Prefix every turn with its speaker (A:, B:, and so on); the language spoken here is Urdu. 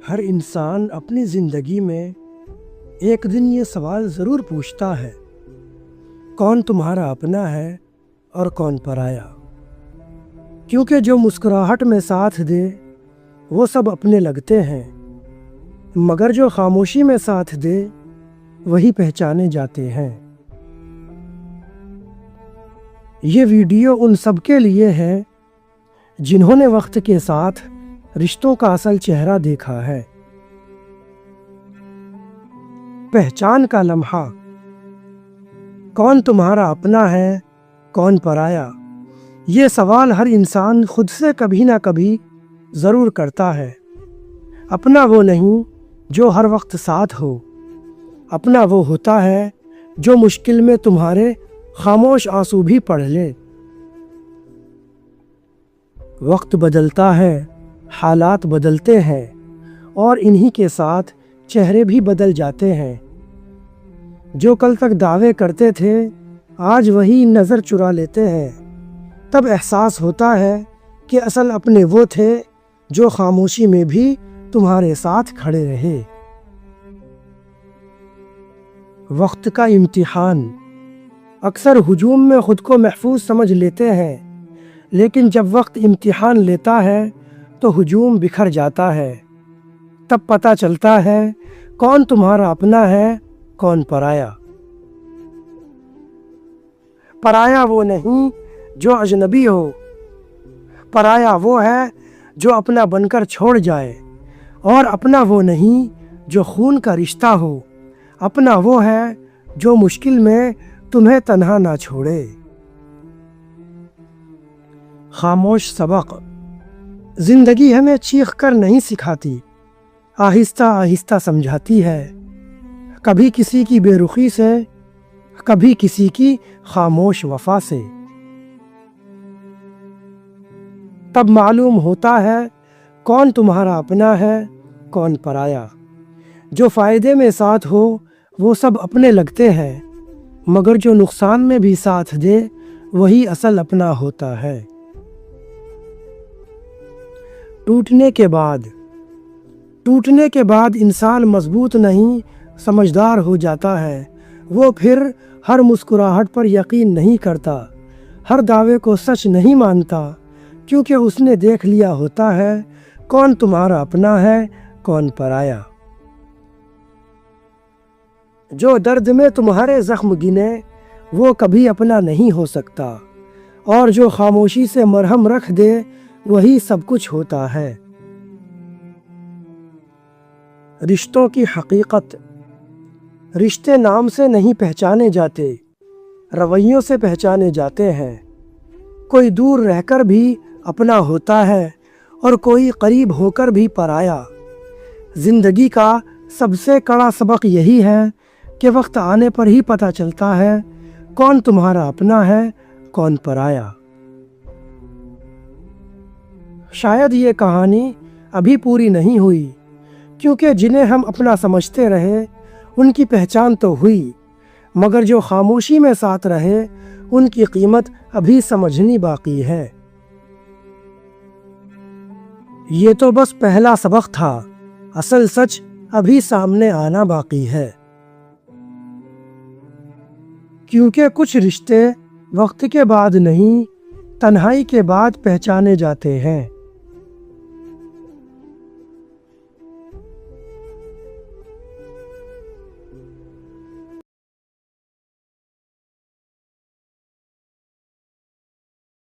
A: ہر انسان اپنی زندگی میں ایک دن یہ سوال ضرور پوچھتا ہے، کون تمہارا اپنا ہے اور کون پرایا؟ کیونکہ جو مسکراہٹ میں ساتھ دے وہ سب اپنے لگتے ہیں، مگر جو خاموشی میں ساتھ دے وہی پہچانے جاتے ہیں۔ یہ ویڈیو ان سب کے لیے ہے جنہوں نے وقت کے ساتھ رشتوں کا اصل چہرہ دیکھا ہے۔ پہچان کا لمحہ، کون تمہارا اپنا ہے، کون پرایا؟ یہ سوال ہر انسان خود سے کبھی نہ کبھی ضرور کرتا ہے۔ اپنا وہ نہیں جو ہر وقت ساتھ ہو، اپنا وہ ہوتا ہے جو مشکل میں تمہارے خاموش آنسو بھی پڑھ لے۔ وقت بدلتا ہے، حالات بدلتے ہیں، اور انہی کے ساتھ چہرے بھی بدل جاتے ہیں۔ جو کل تک دعوے کرتے تھے آج وہی نظر چرا لیتے ہیں۔ تب احساس ہوتا ہے کہ اصل اپنے وہ تھے جو خاموشی میں بھی تمہارے ساتھ کھڑے رہے۔ وقت کا امتحان، اکثر ہجوم میں خود کو محفوظ سمجھ لیتے ہیں، لیکن جب وقت امتحان لیتا ہے تو ہجوم بکھر جاتا ہے۔ تب پتہ چلتا ہے کون تمہارا اپنا ہے، کون پرایا۔ پرایا وہ نہیں جو اجنبی ہو، پرایا وہ ہے جو اپنا بن کر چھوڑ جائے، اور اپنا وہ نہیں جو خون کا رشتہ ہو، اپنا وہ ہے جو مشکل میں تمہیں تنہا نہ چھوڑے۔ خاموش سبق، زندگی ہمیں چیخ کر نہیں سکھاتی، آہستہ آہستہ سمجھاتی ہے۔ کبھی کسی کی بے رخی سے، کبھی کسی کی خاموش وفا سے۔ تب معلوم ہوتا ہے کون تمہارا اپنا ہے، کون پرایا۔ جو فائدے میں ساتھ ہو وہ سب اپنے لگتے ہیں، مگر جو نقصان میں بھی ساتھ دے وہی اصل اپنا ہوتا ہے۔ ٹوٹنے کے بعد انسان مضبوط نہیں سمجھدار ہو جاتا ہے۔ وہ پھر ہر مسکراہٹ پر یقین نہیں کرتا، ہر دعوے کو سچ نہیں مانتا، کیونکہ اس نے دیکھ لیا ہوتا ہے کون تمہارا اپنا ہے، کون پرایا۔ جو درد میں تمہارے زخم گنے وہ کبھی اپنا نہیں ہو سکتا، اور جو خاموشی سے مرہم رکھ دے وہی سب کچھ ہوتا ہے۔ رشتوں کی حقیقت، رشتے نام سے نہیں پہچانے جاتے، رویوں سے پہچانے جاتے ہیں۔ کوئی دور رہ کر بھی اپنا ہوتا ہے اور کوئی قریب ہو کر بھی پرایا۔ زندگی کا سب سے کڑا سبق یہی ہے کہ وقت آنے پر ہی پتہ چلتا ہے کون تمہارا اپنا ہے، کون پرایا۔ شاید یہ کہانی ابھی پوری نہیں ہوئی، کیونکہ جنہیں ہم اپنا سمجھتے رہے ان کی پہچان تو ہوئی، مگر جو خاموشی میں ساتھ رہے ان کی قیمت ابھی سمجھنی باقی ہے۔ یہ تو بس پہلا سبق تھا، اصل سچ ابھی سامنے آنا باقی ہے۔ کیونکہ کچھ رشتے وقت کے بعد نہیں، تنہائی کے بعد پہچانے جاتے ہیں۔